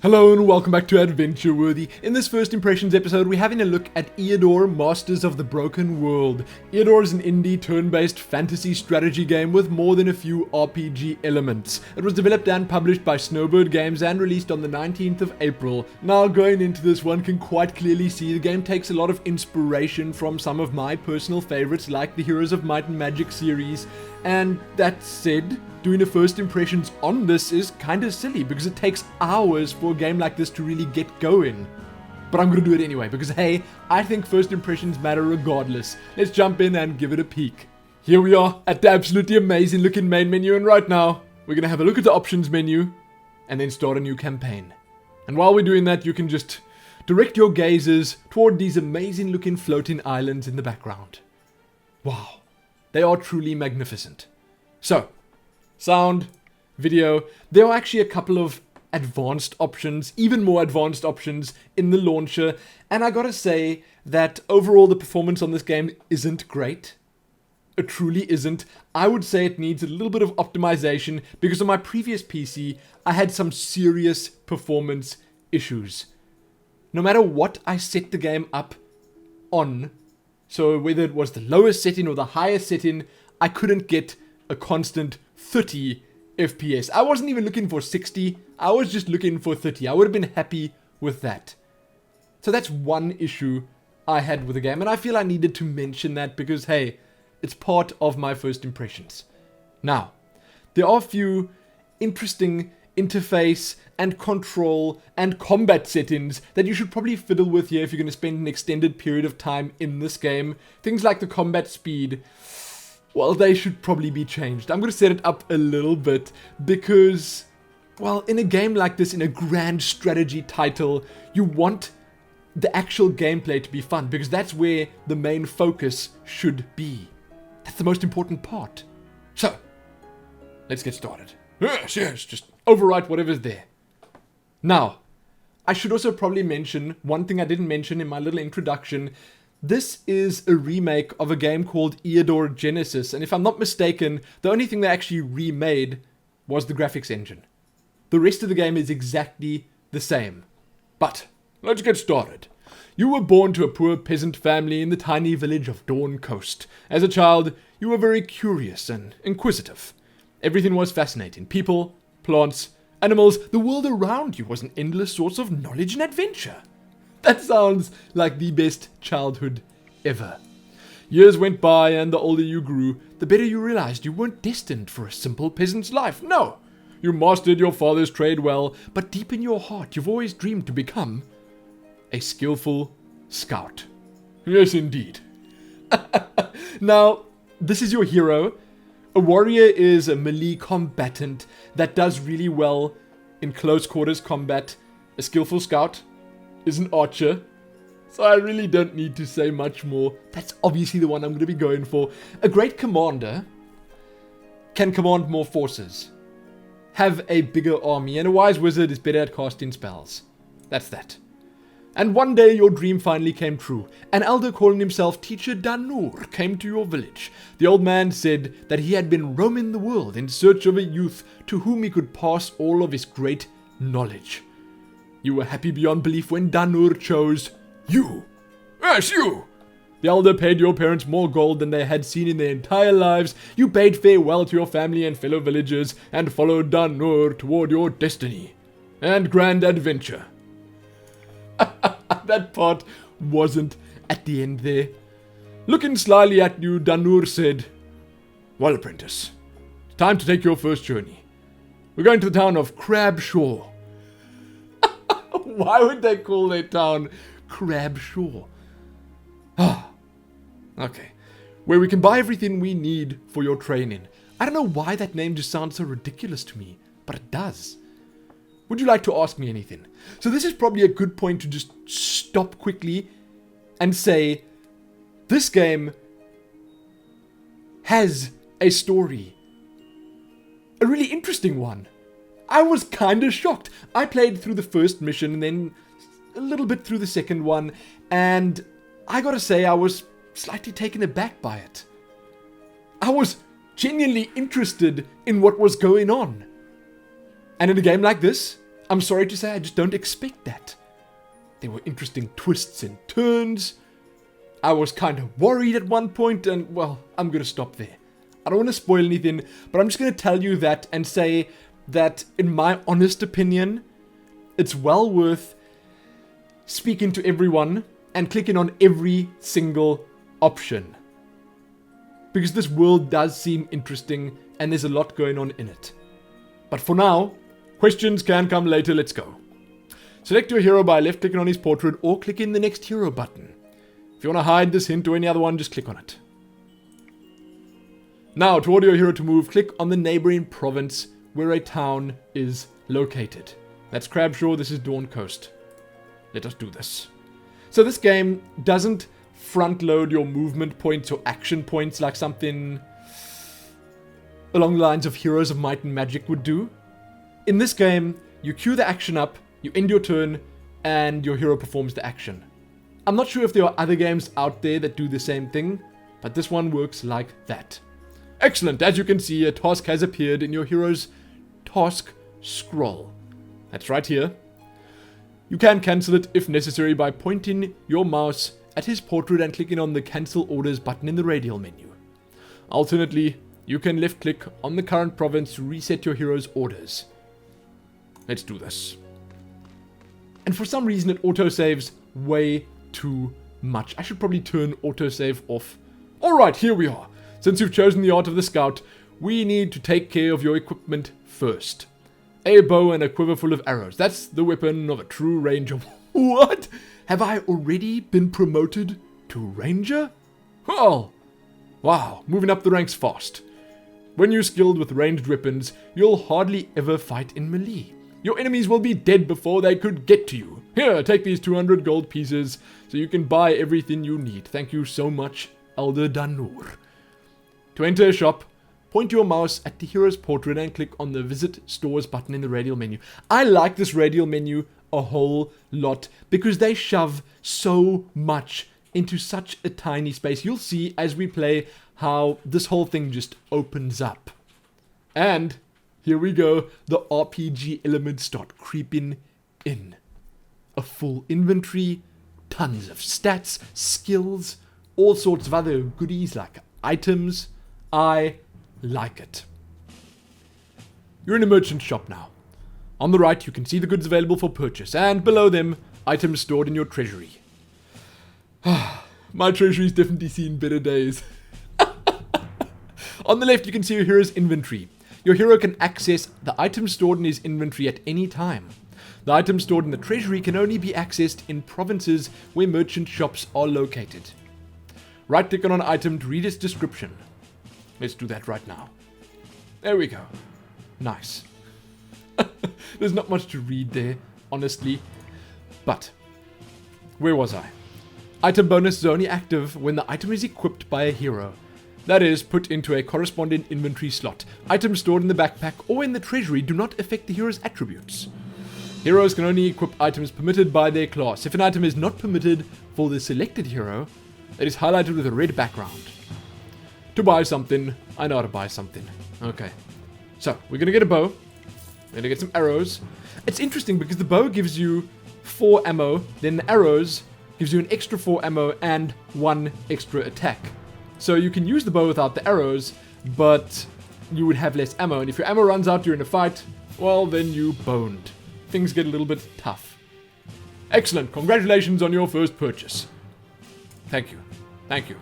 Hello and welcome back to Adventure Worthy. In this first impressions episode, we're having a look at Eador, Masters of the Broken World. Eador is an indie turn-based fantasy strategy game with more than a few RPG elements. It was developed and published by Snowbird Games and released on the 19th of April. Now going into this, one can quite clearly see the game takes a lot of inspiration from some of my personal favorites like the Heroes of Might and Magic series. And that said, doing a first impressions on this is kinda silly because it takes hours for a game like this to really get going. But I'm gonna do it anyway because hey, I think first impressions matter regardless. Let's jump in and give it a peek. Here we are at the absolutely amazing looking main menu, and right now we're gonna have a look at the options menu and then start a new campaign. And while we're doing that, you can just direct your gazes toward these amazing looking floating islands in the background. Wow, they are truly magnificent. So, sound, video, there are actually a couple of advanced options, even more advanced options in the launcher, and I gotta say that overall the performance on this game isn't great. It truly isn't. I would say it needs a little bit of optimization because on my previous PC I had some serious performance issues. No matter what I set the game up on, so whether it was the lowest setting or the highest setting, I couldn't get a constant 30 FPS. I wasn't even looking for 60, I was just looking for 30. I would have been happy with that. So that's one issue I had with the game, and I feel I needed to mention that because hey, it's part of my first impressions. Now, there are a few interesting interface and control and combat settings that you should probably fiddle with here if you're going to spend an extended period of time in this game. Things like the combat speed, well, they should probably be changed. I'm going to set it up a little bit because, well, in a game like this, in a grand strategy title, you want the actual gameplay to be fun because that's where the main focus should be. That's the most important part. So, let's get started. Yes, just overwrite whatever's there. Now, I should also probably mention one thing I didn't mention in my little introduction. This is a remake of a game called Eador Genesis, and if I'm not mistaken, the only thing they actually remade was the graphics engine. The rest of the game is exactly the same. But, let's get started. You were born to a poor peasant family in the tiny village of Dawn Coast. As a child, you were very curious and inquisitive. Everything was fascinating. People, plants, animals, the world around you was an endless source of knowledge and adventure. That sounds like the best childhood ever. Years went by, and the older you grew, the better you realized you weren't destined for a simple peasant's life. No, you mastered your father's trade well, but deep in your heart, you've always dreamed to become a skillful scout. Yes, indeed. Now, this is your hero. A warrior is a melee combatant that does really well in close quarters combat. A skillful scout is an archer. So I really don't need to say much more. That's obviously the one I'm going to be going for. A great commander can command more forces, have a bigger army, and a wise wizard is better at casting spells. That's that. And one day your dream finally came true. An elder calling himself Teacher Danur came to your village. The old man said that he had been roaming the world in search of a youth to whom he could pass all of his great knowledge. You were happy beyond belief when Danur chose you. Yes, you! The elder paid your parents more gold than they had seen in their entire lives. You bade farewell to your family and fellow villagers and followed Danur toward your destiny and grand adventure. That part wasn't at the end there. Looking slyly at you, Danur said, Well, apprentice, it's time to take your first journey. We're going to the town of Crabshaw. Why would they call their town Crabshaw? Okay. Where we can buy everything we need for your training. I don't know why that name just sounds so ridiculous to me, but it does. Would you like to ask me anything? So this is probably a good point to just stop quickly and say, this game has a story. A really interesting one. I was kind of shocked. I played through the first mission and then a little bit through the second one, and I gotta say I was slightly taken aback by it. I was genuinely interested in what was going on. And in a game like this, I'm sorry to say, I just don't expect that. There were interesting twists and turns. I was kind of worried at one point, and, well, I'm going to stop there. I don't want to spoil anything, but I'm just going to tell you that and say that, in my honest opinion, it's well worth speaking to everyone and clicking on every single option. Because this world does seem interesting, and there's a lot going on in it. But for now, questions can come later, let's go. Select your hero by left-clicking on his portrait or clicking the next hero button. If you want to hide this hint or any other one, just click on it. Now, to order your hero to move, click on the neighboring province where a town is located. That's Crabshore, this is Dawn Coast. Let us do this. So this game doesn't front-load your movement points or action points like something along the lines of Heroes of Might and Magic would do. In this game, you queue the action up, you end your turn, and your hero performs the action. I'm not sure if there are other games out there that do the same thing, but this one works like that. Excellent! As you can see, a task has appeared in your hero's task scroll. That's right here. You can cancel it if necessary by pointing your mouse at his portrait and clicking on the Cancel Orders button in the radial menu. Alternately, you can left-click on the current province to reset your hero's orders. Let's do this. And for some reason it autosaves way too much. I should probably turn autosave off. Alright, here we are. Since you've chosen the art of the scout, we need to take care of your equipment first. A bow and a quiver full of arrows. That's the weapon of a true ranger. What? Have I already been promoted to ranger? Oh, wow, moving up the ranks fast. When you're skilled with ranged weapons, you'll hardly ever fight in melee. Your enemies will be dead before they could get to you. Here, take these 200 gold pieces so you can buy everything you need. Thank you so much, Elder Danur. To enter a shop, point your mouse at the hero's portrait and click on the Visit Stores button in the radial menu. I like this radial menu a whole lot because they shove so much into such a tiny space. You'll see as we play how this whole thing just opens up. And here we go, the RPG elements start creeping in. A full inventory, tons of stats, skills, all sorts of other goodies like items. I like it. You're in a merchant shop now. On the right, you can see the goods available for purchase, and below them, items stored in your treasury. My treasury's definitely seen better days. On the left, you can see your hero's inventory. Your hero can access the items stored in his inventory at any time. The items stored in the treasury can only be accessed in provinces where merchant shops are located. Right-click on an item to read its description. Let's do that right now. There we go. Nice. There's not much to read there, honestly. But, where was I? Item bonus is only active when the item is equipped by a hero. That is, put into a corresponding inventory slot. Items stored in the backpack or in the treasury do not affect the hero's attributes. Heroes can only equip items permitted by their class. If an item is not permitted for the selected hero, it is highlighted with a red background. To buy something, I know how to buy something. Okay. So, we're going to get a bow. We're going to get some arrows. It's interesting because the bow gives you 4 ammo, then the arrows gives you an extra 4 ammo and 1 extra attack. So you can use the bow without the arrows, but you would have less ammo. And if your ammo runs out during a fight, well, then you boned. Things get a little bit tough. Excellent. Congratulations on your first purchase. Thank you. Thank you.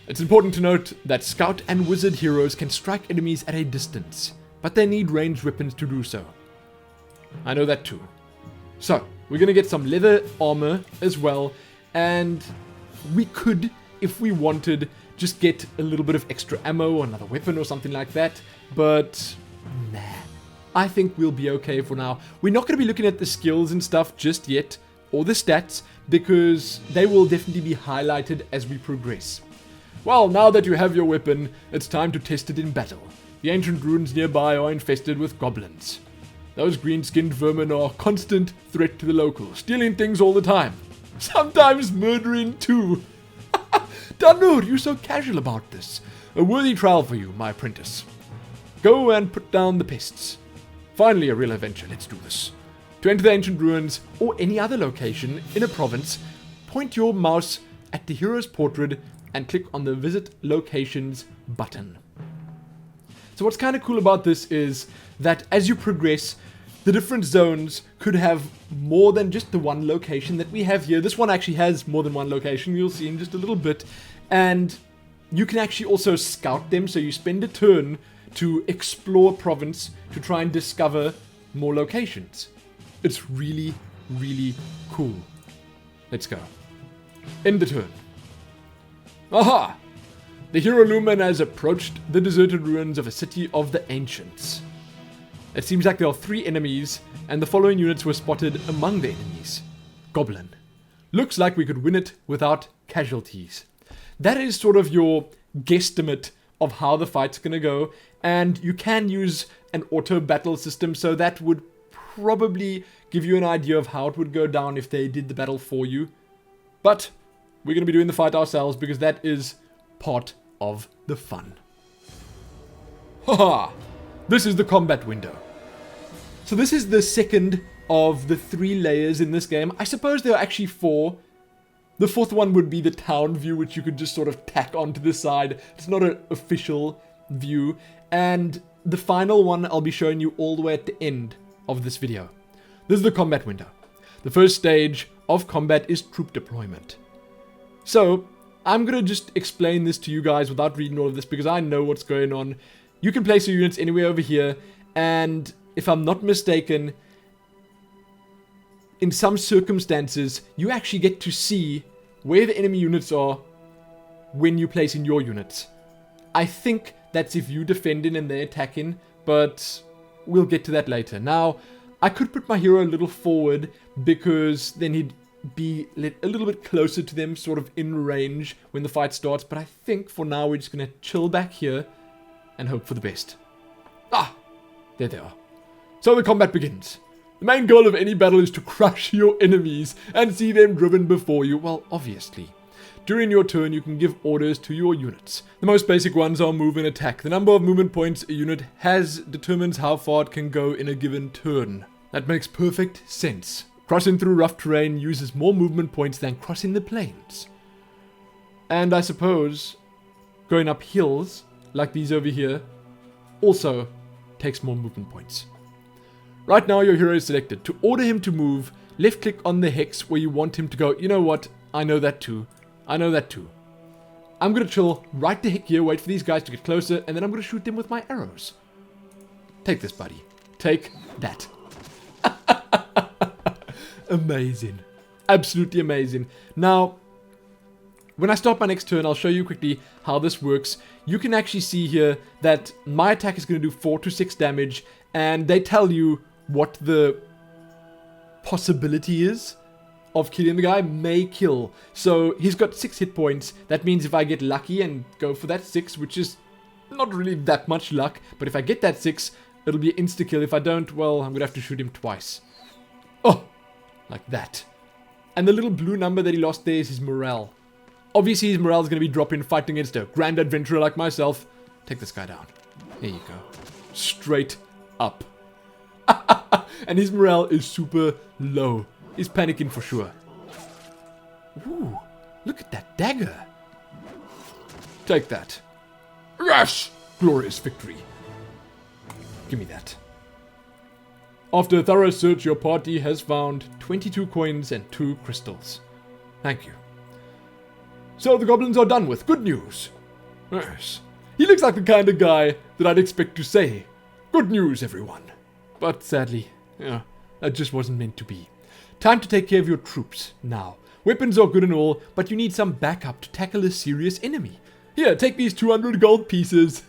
It's important to note that Scout and Wizard heroes can strike enemies at a distance, but they need ranged weapons to do so. I know that too. So, we're going to get some leather armor as well, and we could, if we wanted, just get a little bit of extra ammo or another weapon or something like that, but nah. I think we'll be okay for now. We're not going to be looking at the skills and stuff just yet, or the stats, because they will definitely be highlighted as we progress. Well, now that you have your weapon, it's time to test it in battle. The ancient ruins nearby are infested with goblins. Those green-skinned vermin are a constant threat to the locals, stealing things all the time. Sometimes murdering too. Danur, you're so casual about this. A worthy trial for you, my apprentice. Go and put down the pests. Finally, a real adventure. Let's do this. To enter the ancient ruins or any other location in a province, point your mouse at the hero's portrait and click on the Visit Locations button. So what's kind of cool about this is that as you progress, the different zones could have more than just the one location that we have here. This one actually has more than one location, you'll see in just a little bit. And you can actually also scout them, so you spend a turn to explore a province to try and discover more locations. It's really, really cool. Let's go. End the turn. Aha! The hero Lumin has approached the deserted ruins of a city of the ancients. It seems like there are 3 enemies, and the following units were spotted among the enemies. Goblin. Looks like we could win it without casualties. That is sort of your guesstimate of how the fight's gonna go, and you can use an auto battle system, so that would probably give you an idea of how it would go down if they did the battle for you. But we're gonna be doing the fight ourselves because that is part of the fun. Haha! This is the combat window. So this is the second of the 3 layers in this game. I suppose there are actually 4. The 4th one would be the town view, which you could just sort of tack onto the side. It's not an official view. And the final one I'll be showing you all the way at the end of this video. This is the combat window. The first stage of combat is troop deployment. So I'm going to just explain this to you guys without reading all of this because I know what's going on. You can place your units anywhere over here, and if I'm not mistaken, in some circumstances, you actually get to see where the enemy units are when you place in your units. I think that's if you defend in and they attack in, but we'll get to that later. Now, I could put my hero a little forward because then he'd be a little bit closer to them, sort of in range when the fight starts, but I think for now we're just going to chill back here and hope for the best. Ah! There they are. So the combat begins. The main goal of any battle is to crush your enemies and see them driven before you. Well, obviously. During your turn, you can give orders to your units. The most basic ones are move and attack. The number of movement points a unit has determines how far it can go in a given turn. That makes perfect sense. Crossing through rough terrain uses more movement points than crossing the plains. And I suppose going up hills, like these over here, also takes more movement points. Right now your hero is selected. To order him to move, left click on the hex where you want him to go. You know what? I know that too. I'm going to chill right the heck here, wait for these guys to get closer, and then I'm going to shoot them with my arrows. Take this, buddy. Take that. Amazing. Absolutely amazing. Now, when I start my next turn, I'll show you quickly how this works. You can actually see here that my attack is going to do 4 to 6 damage, and they tell you what the possibility is of killing the guy. May kill. So he's got 6 hit points. That means if I get lucky and go for that 6, which is not really that much luck, but if I get that 6, it'll be an insta-kill. If I don't, well, I'm going to have to shoot him twice. Oh! Like that. And the little blue number that he lost there is his morale. Obviously his morale is going to be dropping fighting against a grand adventurer like myself. Take this guy down. There you go. Straight up. And his morale is super low. He's panicking for sure. Ooh, look at that dagger. Take that. Yes! Glorious victory. Give me that. After a thorough search, your party has found 22 coins and 2 crystals. Thank you. So the goblins are done with. Good news. Yes. He looks like the kind of guy that I'd expect to say, "Good news, everyone." But sadly, yeah, that just wasn't meant to be. Time to take care of your troops now. Weapons are good and all, but you need some backup to tackle a serious enemy. Here, take these 200 gold pieces.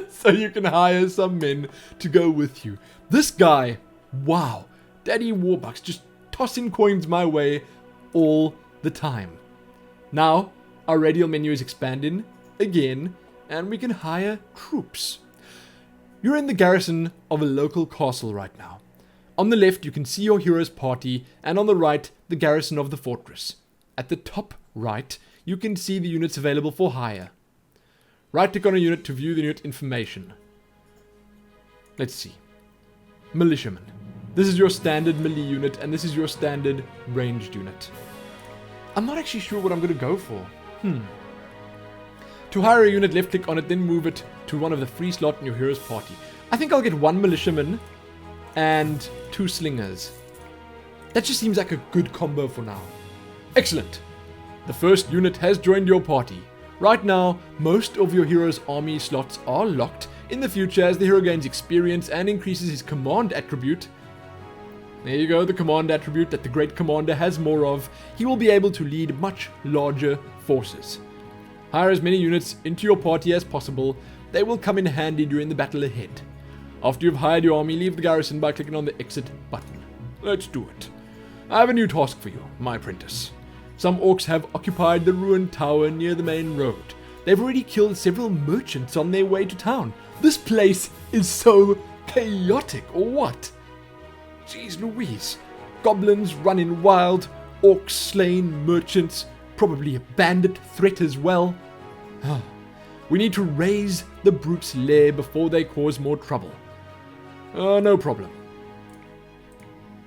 So you can hire some men to go with you. This guy, wow, Daddy Warbucks just tossing coins my way all the time. Now, our radial menu is expanding again, and we can hire troops. You're in the garrison of a local castle right now. On the left, you can see your hero's party, and on the right, the garrison of the fortress. At the top right, you can see the units available for hire. Right-click on a unit to view the unit information. Let's see. militiamen. This is your standard melee unit, and this is your standard ranged unit. I'm not actually sure what I'm going to go for. To hire a unit, left click on it, then move it to one of the free slot in your hero's party. I think I'll get 1 militiaman and 2 slingers. That just seems like a good combo for now. Excellent. The first unit has joined your party. Right now, most of your hero's army slots are locked. In the future, as the hero gains experience and increases his command attribute, there you go, the command attribute that the great commander has more of, he will be able to lead much larger forces. Hire as many units into your party as possible. They will come in handy during the battle ahead. After you've hired your army, leave the garrison by clicking on the exit button. Let's do it. I have a new task for you, my apprentice. Some orcs have occupied the ruined tower near the main road. They've already killed several merchants on their way to town. This place is so chaotic, or what? Jeez Louise. Goblins running wild, orcs slain merchants, probably a bandit threat as well. We need to raise the brute's lair before they cause more trouble. No problem.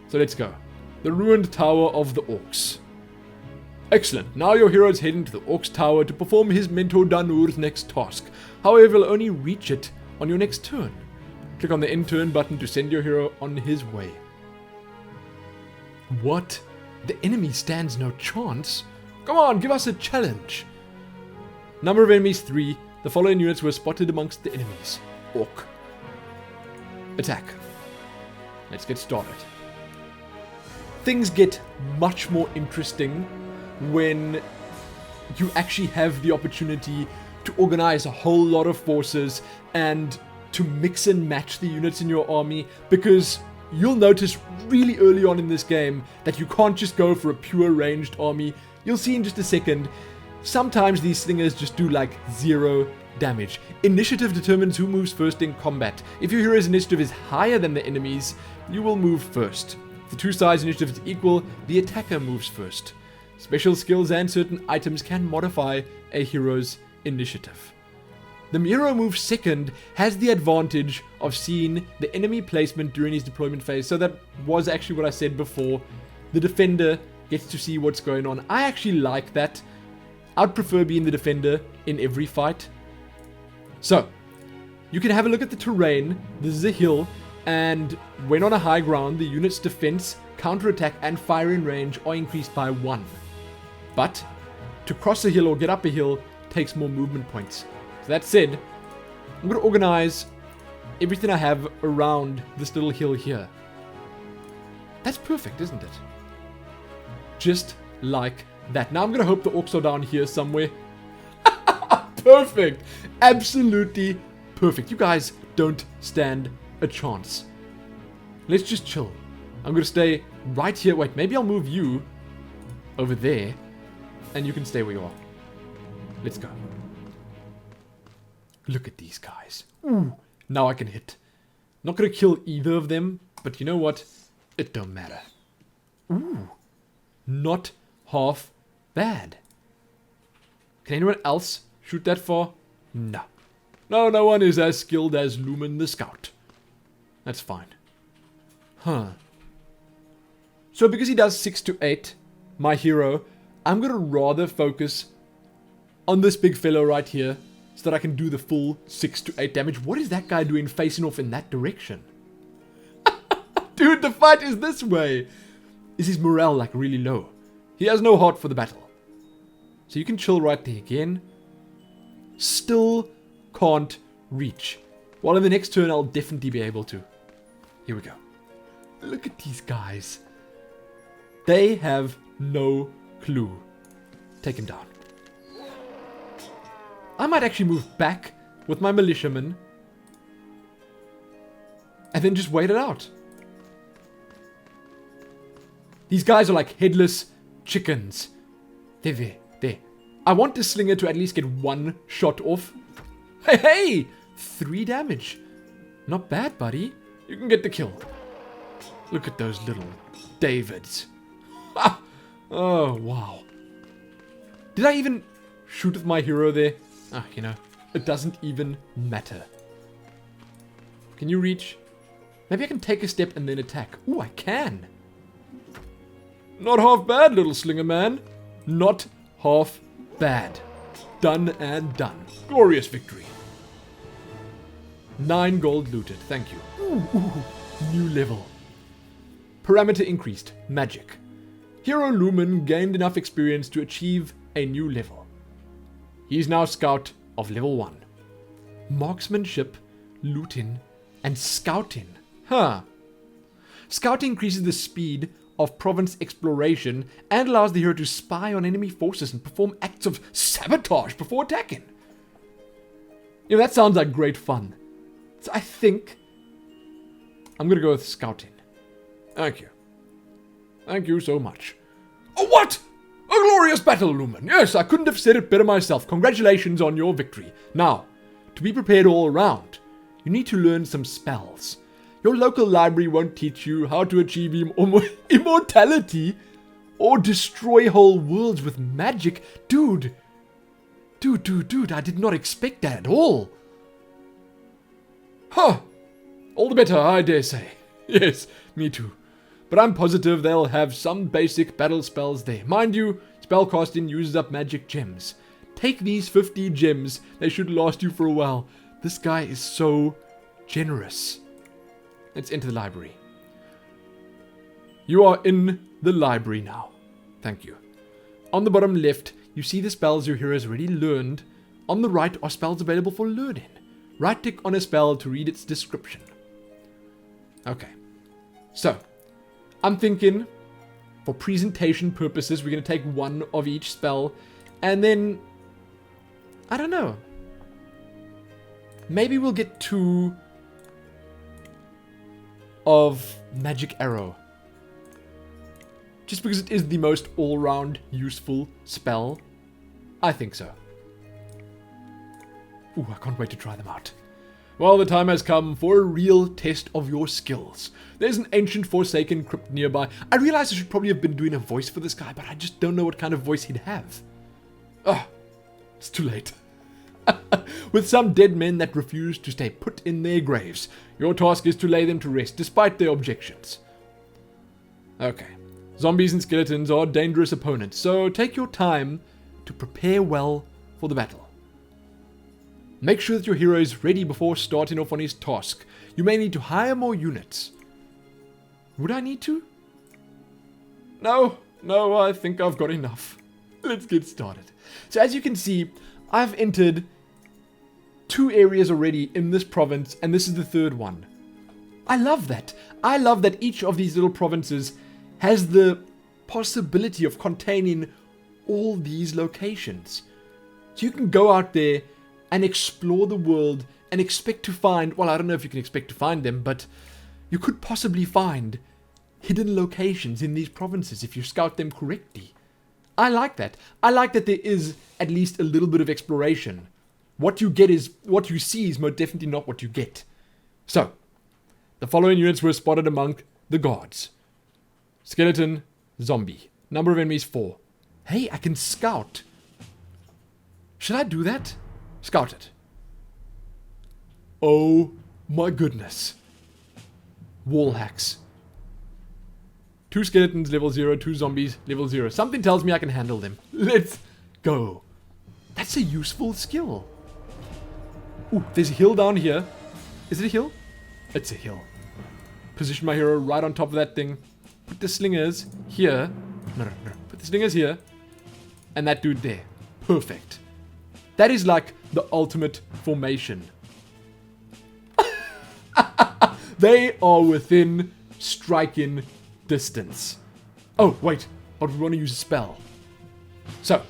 So let's go. The ruined tower of the orcs. Excellent. Now your hero is heading to the orcs tower to perform his mentor Danur's next task. However, he'll only reach it on your next turn. Click on the end turn button to send your hero on his way. What? The enemy stands no chance? Come on, give us a challenge. Number of enemies 3. The following units were spotted amongst the enemies. Orc. Attack. Let's get started. Things get much more interesting when you actually have the opportunity to organize a whole lot of forces and to mix and match the units in your army, because you'll notice really early on in this game that you can't just go for a pure ranged army. You'll see in just a second, sometimes these slingers just do like 0 damage. Initiative determines who moves first in combat. If your hero's initiative is higher than the enemy's, you will move first. If the two sides' initiative is equal, the attacker moves first. Special skills and certain items can modify a hero's initiative. The hero moves second has the advantage of seeing the enemy placement during his deployment phase. So that was actually what I said before. The defender gets to see what's going on. I actually like that. I'd prefer being the defender in every fight. So, you can have a look at the terrain. This is a hill, and when on a high ground, the unit's defense, counterattack, and firing range are increased by 1. But, to cross a hill or get up a hill takes more movement points. So that said, I'm going to organize everything I have around this little hill here. That's perfect, isn't it? Just like that. Now I'm going to hope the orcs are down here somewhere. Perfect. Absolutely perfect. You guys don't stand a chance. Let's just chill. I'm going to stay right here. Wait, maybe I'll move you over there, and you can stay where you are. Let's go. Look at these guys. Ooh, now I can hit. Not going to kill either of them, but you know what? It don't matter. Ooh, not half bad. Can anyone else shoot that far? No. No one is as skilled as Lumin the Scout. That's fine. Huh. So because he does 6 to 8, my hero, I'm going to rather focus on this big fellow right here so that I can do the full 6 to 8 damage. What is that guy doing facing off in that direction? Dude, the fight is this way. Is his morale like really low? He has no heart for the battle. So you can chill right there again. Still can't reach. While in the next turn I'll definitely be able to. Here we go. Look at these guys. They have no clue. Take him down. I might actually move back with my militiamen and then just wait it out. These guys are like headless chickens. There. I want this slinger to at least get 1 shot off. Hey! 3 damage. Not bad, buddy. You can get the kill. Look at those little Davids. Ha! Oh, wow. Did I even shoot with my hero there? Ah, you know, it doesn't even matter. Can you reach? Maybe I can take a step and then attack. Ooh, I can. Not half bad, little slinger man. Not half bad. Done and done. Glorious victory. 9 gold looted. Thank you. Ooh, new level. Parameter increased. Magic. Hero Lumin gained enough experience to achieve a new level. He's now Scout of level 1. Marksmanship, looting, and scouting. Huh. Scouting increases the speed of province exploration and allows the hero to spy on enemy forces and perform acts of sabotage before attacking. You know, that sounds like great fun. So I think I'm going to go with scouting. Thank you. Thank you so much. Oh, what? A glorious battle, Lumin. Yes, I couldn't have said it better myself. Congratulations on your victory. Now, to be prepared all around, you need to learn some spells. Your local library won't teach you how to achieve immortality or destroy whole worlds with magic. Dude, I did not expect that at all. Huh. All the better, I dare say. Yes, me too. But I'm positive they'll have some basic battle spells there. Mind you, spellcasting uses up magic gems. Take these 50 gems. They should last you for a while. This guy is so generous. Let's enter the library. You are in the library now. Thank you. On the bottom left, you see the spells your hero has already learned. On the right are spells available for learning. Right-click on a spell to read its description. Okay. So, I'm thinking, for presentation purposes, we're going to take one of each spell. And then, I don't know. Maybe we'll get 2 of Magic Arrow. Just because it is the most all-round useful spell. I think so. Ooh, I can't wait to try them out. Well, the time has come for a real test of your skills. There's an ancient Forsaken crypt nearby. I realize I should probably have been doing a voice for this guy, but I just don't know what kind of voice he'd have. Ah, it's too late. With some dead men that refuse to stay put in their graves, your task is to lay them to rest, despite their objections. Okay. Zombies and skeletons are dangerous opponents, so take your time to prepare well for the battle. Make sure that your hero is ready before starting off on his task. You may need to hire more units. Would I need to? No, I think I've got enough. Let's get started. So as you can see, I've entered 2 areas already in this province, and this is the 3rd one. I love that. I love that each of these little provinces has the possibility of containing all these locations. So you can go out there and explore the world and expect to find, well, I don't know if you can expect to find them, but you could possibly find hidden locations in these provinces if you scout them correctly. I like that. I like that there is at least a little bit of exploration. What you see is most definitely not what you get. So, the following units were spotted among the guards. Skeleton, zombie. Number of enemies 4. Hey, I can scout. Should I do that? Scout it. Oh my goodness. Wall hacks. 2 skeletons, level 0. 2 zombies, level 0. Something tells me I can handle them. Let's go. That's a useful skill. Ooh, there's a hill down here. Is it a hill? It's a hill. Position my hero right on top of that thing. Put the slingers here. No. Put the slingers here. And that dude there. Perfect. That is like the ultimate formation. They are within striking distance. Oh, wait. But we want to use a spell. So,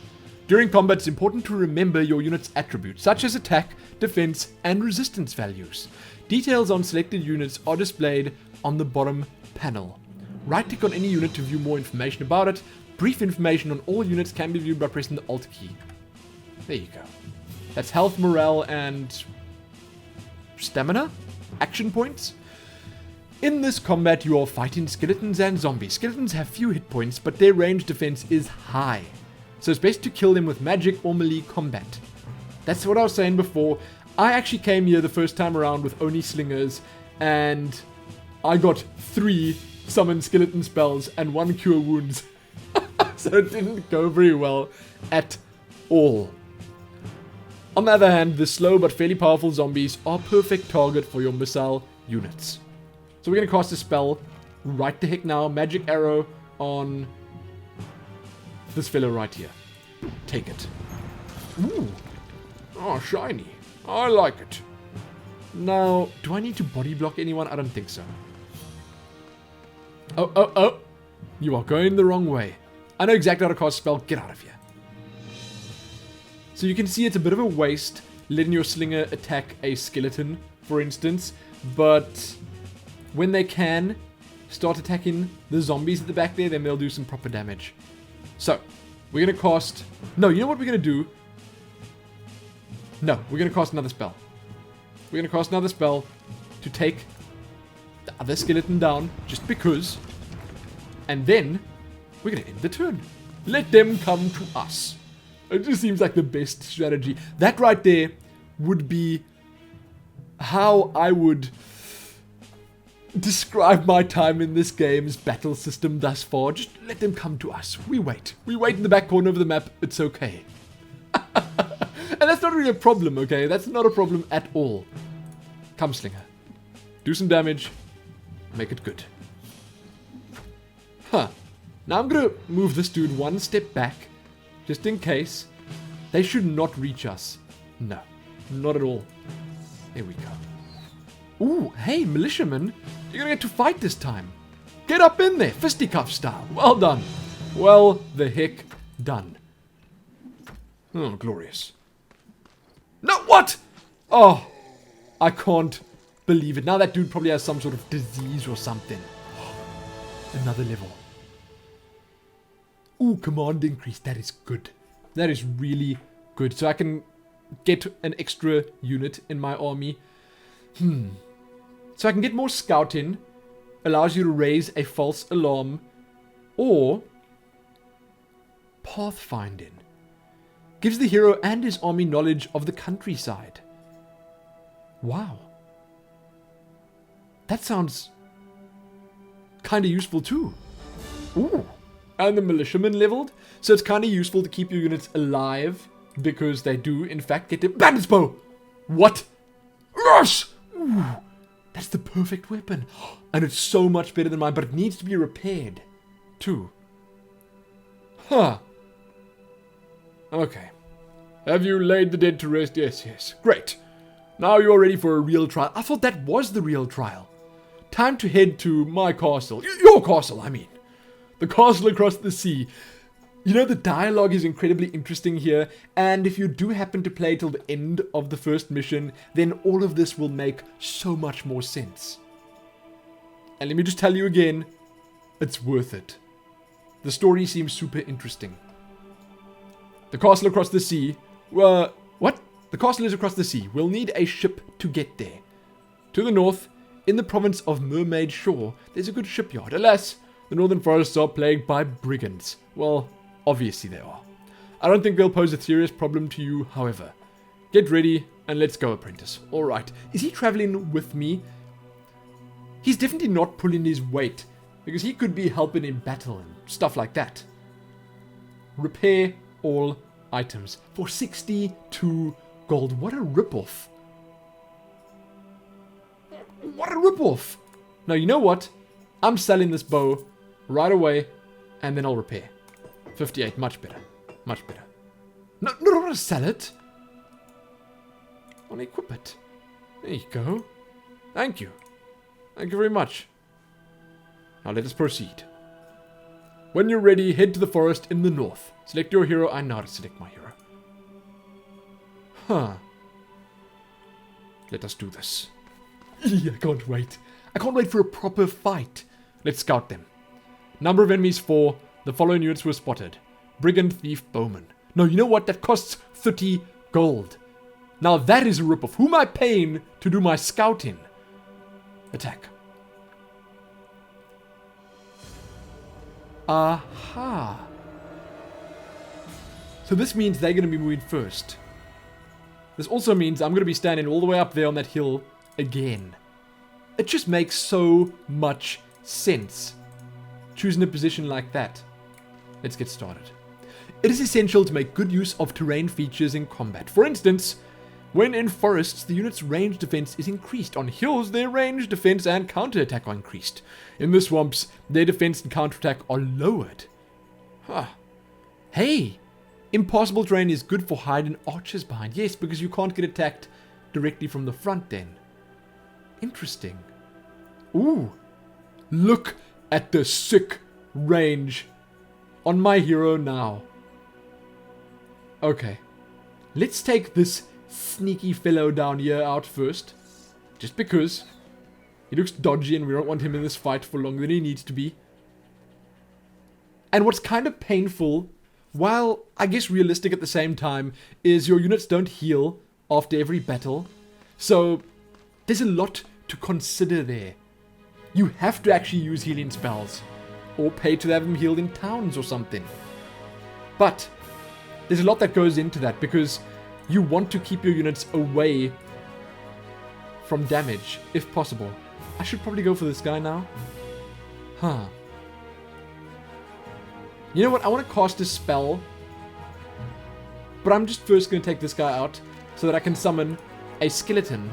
during combat, it's important to remember your unit's attributes, such as attack, defense, and resistance values. Details on selected units are displayed on the bottom panel. Right-click on any unit to view more information about it. Brief information on all units can be viewed by pressing the Alt key. There you go. That's health, morale, and stamina? Action points? In this combat, you are fighting skeletons and zombies. Skeletons have few hit points, but their range defense is high. So it's best to kill them with magic or melee combat. That's what I was saying before. I actually came here the first time around with only slingers, and I got 3 summon skeleton spells and 1 cure wounds. So it didn't go very well at all. On the other hand, the slow but fairly powerful zombies are perfect target for your missile units. So we're going to cast a spell right the heck now. Magic arrow on this fellow right here. Take it. Ooh. Oh, shiny. I like it. Now, do I need to body block anyone? I don't think so. Oh. You are going the wrong way. I know exactly how to cast a spell. Get out of here. So you can see it's a bit of a waste letting your slinger attack a skeleton, for instance. But when they can start attacking the zombies at the back there, then they'll do some proper damage. So, we're going to cast... No, you know what we're going to do? No, we're going to cast another spell. We're going to cast another spell to take the other skeleton down, just because. And then, we're going to end the turn. Let them come to us. It just seems like the best strategy. That right there would be how I would describe my time in this game's battle system thus far. Just let them come to us. We wait. We wait in the back corner of the map. It's okay. And that's not really a problem, okay? That's not a problem at all. Come, Slinger. Do some damage. Make it good. Huh. Now I'm going to move this dude one step back, just in case. They should not reach us. No, not at all. There we go. Ooh, hey, militiaman. You're going to get to fight this time. Get up in there, fisticuff style. Well done. Well, the heck done. Oh, glorious. No, what? Oh, I can't believe it. Now that dude probably has some sort of disease or something. Another level. Ooh, command increase. That is good. That is really good. So I can get an extra unit in my army. So I can get more scouting. Allows you to raise a false alarm. Or pathfinding. Gives the hero and his army knowledge of the countryside. Wow. That sounds kind of useful too. Ooh. And the militiaman leveled. So it's kind of useful to keep your units alive. Because they do, in fact, get the bandit's bow. What? Yes! Ooh. That's the perfect weapon. And it's so much better than mine. But it needs to be repaired. Too. Huh. Okay. Have you laid the dead to rest? Yes, yes. Great. Now you're ready for a real trial. I thought that was the real trial. Time to head to my castle. Your castle, I mean. The castle across the sea. You know, the dialogue is incredibly interesting here. And if you do happen to play till the end of the first mission, then all of this will make so much more sense. And let me just tell you again, it's worth it. The story seems super interesting. The castle across the sea. What? The castle is across the sea. We'll need a ship to get there. To the north, in the province of Mermaid Shore, there's a good shipyard. Alas, the northern forests are plagued by brigands. Well, obviously they are. I don't think they'll pose a serious problem to you, however. Get ready, and let's go, apprentice. Alright. Is he traveling with me? He's definitely not pulling his weight, because he could be helping in battle and stuff like that. Repair all items for 62 gold. What a ripoff. What a ripoff. Now, you know what? I'm selling this bow right away, and then I'll repair. 58, much better. Much better. No, I don't want to sell it. I want to equip it. There you go. Thank you. Thank you very much. Now let us proceed. When you're ready, head to the forest in the north. Select your hero. I know how to select my hero. Huh. Let us do this. I can't wait. I can't wait for a proper fight. Let's scout them. Number of enemies 4. The following units were spotted. Brigand, Thief, Bowman. No, you know what? That costs 30 gold. Now that is a ripoff. Who am I paying to do my scouting? Attack. Aha. So this means they're going to be moving first. This also means I'm going to be standing all the way up there on that hill again. It just makes so much sense. Choosing a position like that. Let's get started. It is essential to make good use of terrain features in combat. For instance, when in forests, the unit's range defense is increased. On hills, their range defense and counterattack are increased. In the swamps, their defense and counterattack are lowered. Huh. Hey! Impossible terrain is good for hiding archers behind. Yes, because you can't get attacked directly from the front then. Interesting. Ooh! Look at the sick range on my hero now. Okay. Let's take this sneaky fellow down here out first. Just because. He looks dodgy and we don't want him in this fight for longer than he needs to be. And what's kind of painful, while I guess realistic at the same time, is your units don't heal after every battle. So there's a lot to consider there. You have to actually use healing spells. Or pay to have them healed in towns or something. But there's a lot that goes into that because you want to keep your units away from damage, if possible. I should probably go for this guy now. Huh. You know what? I want to cast a spell. But I'm just first going to take this guy out so that I can summon a skeleton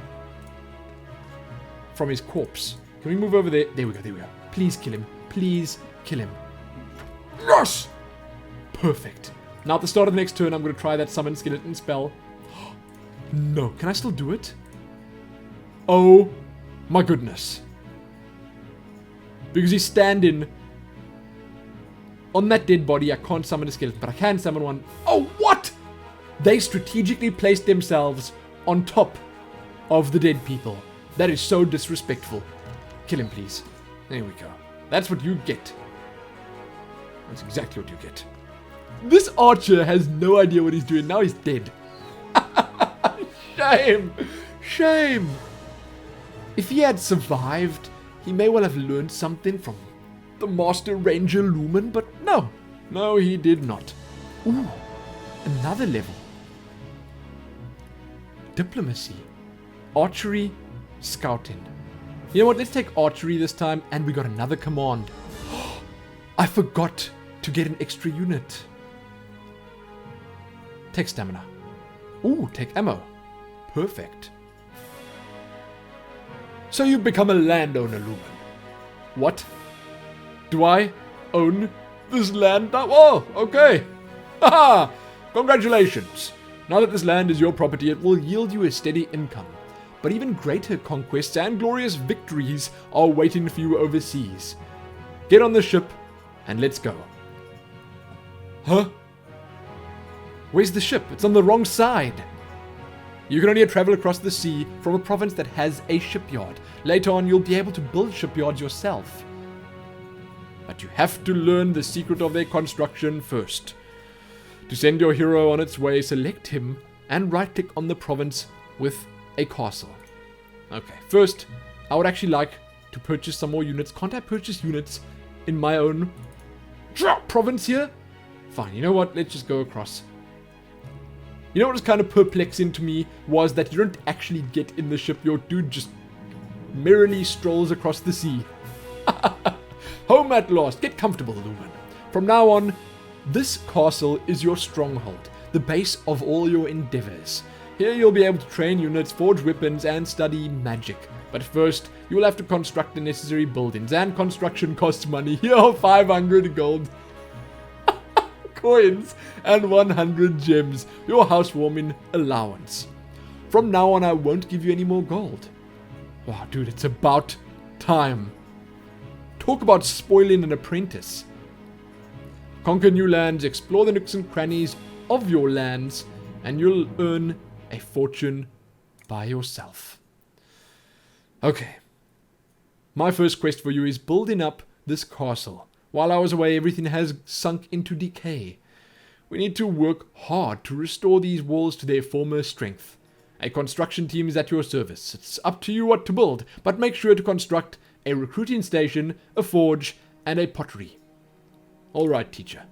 from his corpse. Can we move over there? There we go, there we go. Please kill him. Please kill him. Yes! Perfect. Now at the start of the next turn, I'm going to try that summon skeleton spell. No. Can I still do it? Oh my goodness. Because he's standing on that dead body, I can't summon a skeleton, but I can summon one. Oh, what? They strategically placed themselves on top of the dead people. That is so disrespectful. Kill him, please. There we go. That's what you get. That's exactly what you get. This archer has no idea what he's doing. Now he's dead. Shame. Shame. If he had survived, he may well have learned something from the Master Ranger Lumin, but no. No, he did not. Ooh, another level. Diplomacy. Archery. Scouting. You know what? Let's take archery this time, and we got another command. I forgot to get an extra unit. Take stamina. Ooh, take ammo. Perfect. So you become a landowner, Lumin. What? Do I own this land now? Oh, okay. Haha! Congratulations. Now that this land is your property, it will yield you a steady income. But even greater conquests and glorious victories are waiting for you overseas. Get on the ship and let's go. Huh? Where's the ship? It's on the wrong side. You can only travel across the sea from a province that has a shipyard. Later on, you'll be able to build shipyards yourself. But you have to learn the secret of their construction first. To send your hero on its way, select him and right-click on the province with a castle. Okay, first, I would actually like to purchase some more units. Can't I purchase units in my own province here? Fine, you know what? Let's just go across. You know what was kind of perplexing to me was that you don't actually get in the ship. Your dude just merrily strolls across the sea. Home at last. Get comfortable, Lumin. From now on, this castle is your stronghold, the base of all your endeavors. Here you'll be able to train units, forge weapons, and study magic. But first, you will have to construct the necessary buildings, and construction costs money. Here are 500 gold coins and 100 gems, your housewarming allowance. From now on, I won't give you any more gold. Wow, dude, it's about time. Talk about spoiling an apprentice. Conquer new lands, explore the nooks and crannies of your lands, and you'll earn a fortune by yourself. Okay. My first quest for you is building up this castle. While I was away, everything has sunk into decay. We need to work hard to restore these walls to their former strength. A construction team is at your service. It's up to you what to build, but make sure to construct a recruiting station, a forge, and a pottery. Alright, teacher.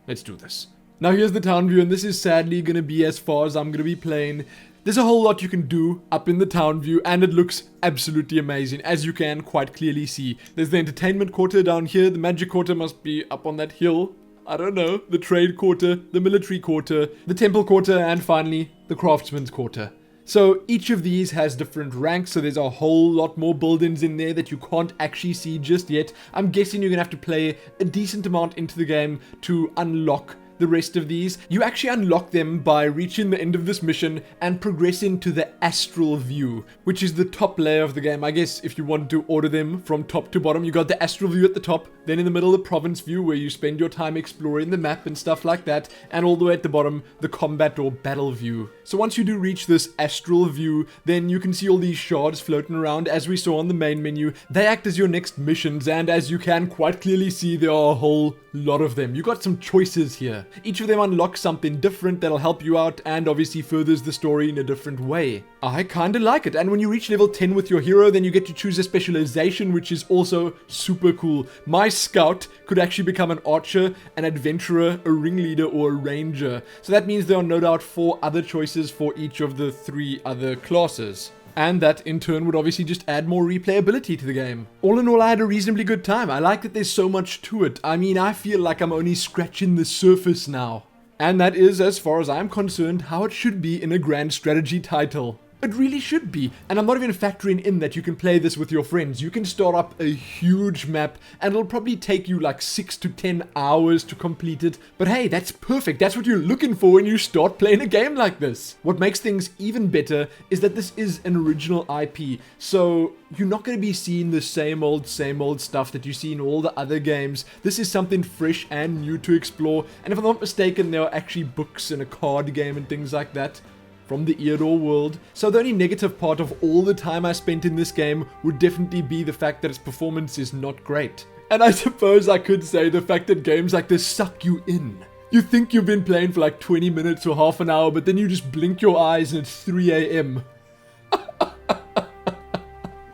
Let's do this. Now here's the town view, and this is sadly going to be as far as I'm going to be playing There's a whole lot you can do up in the town view, and it looks absolutely amazing, as you can quite clearly see. There's the entertainment quarter down here, the magic quarter must be up on that hill. I don't know, the trade quarter, the military quarter, the temple quarter, and finally, the craftsman's quarter. So each of these has different ranks, so there's a whole lot more buildings in there that you can't actually see just yet. I'm guessing you're gonna have to play a decent amount into the game to unlock the rest of these. You actually unlock them by reaching the end of this mission and progressing to the astral view, which is the top layer of the game. I guess if you want to order them from top to bottom, you got the astral view at the top, then in the middle the province view where you spend your time exploring the map and stuff like that, and all the way at the bottom the combat or battle view. So once you do reach this astral view, then you can see all these shards floating around as we saw on the main menu. They act as your next missions, and as you can quite clearly see, there are a whole lot of them. You got some choices here. Each of them unlocks something different that'll help you out and obviously furthers the story in a different way. I kinda like it, and when you reach level 10 with your hero, then you get to choose a specialization, which is also super cool. My scout could actually become an archer, an adventurer, a ringleader, or a ranger. So that means there are no doubt 4 other choices for each of the 3 other classes. And that in turn would obviously just add more replayability to the game. All in all, I had a reasonably good time. I like that there's so much to it. I mean, I feel like I'm only scratching the surface now. And that is, as far as I'm concerned, how it should be in a grand strategy title. It really should be, and I'm not even factoring in that you can play this with your friends. You can start up a huge map, and it'll probably take you like 6 to 10 hours to complete it. But hey, that's perfect. That's what you're looking for when you start playing a game like this. What makes things even better is that this is an original IP, so you're not going to be seeing the same old stuff that you see in all the other games. This is something fresh and new to explore, and if I'm not mistaken, there are actually books and a card game and things like that from the Eador world. So the only negative part of all the time I spent in this game would definitely be the fact that its performance is not great. And I suppose I could say the fact that games like this suck you in. You think you've been playing for like 20 minutes or half an hour, but then you just blink your eyes and it's 3 a.m.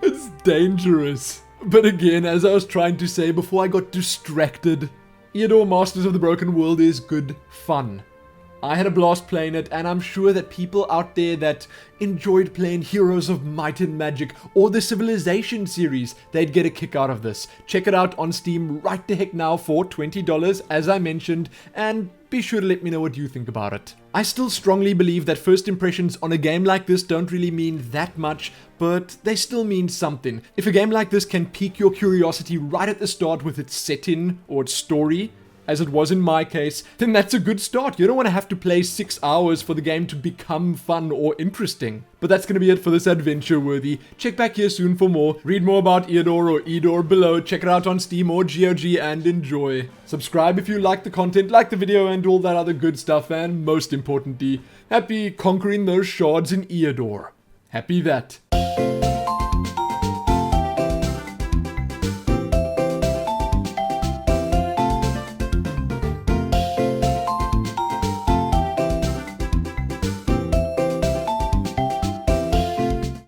It's dangerous. But again, as I was trying to say before I got distracted, Eador Masters of the Broken World is good fun. I had a blast playing it, and I'm sure that people out there that enjoyed playing Heroes of Might and Magic or the Civilization series, they'd get a kick out of this. Check it out on Steam right the heck now for $20, as I mentioned, and be sure to let me know what you think about it. I still strongly believe that first impressions on a game like this don't really mean that much, but they still mean something. If a game like this can pique your curiosity right at the start with its setting or its story, as it was in my case, then that's a good start. You don't want to have to play 6 hours for the game to become fun or interesting. But that's going to be it for this adventure worthy. Check back here soon for more. Read more about Eador or Eador below. Check it out on Steam or GOG and enjoy. Subscribe if you like the content, like the video and all that other good stuff. And most importantly, happy conquering those shards in Eador. Happy that.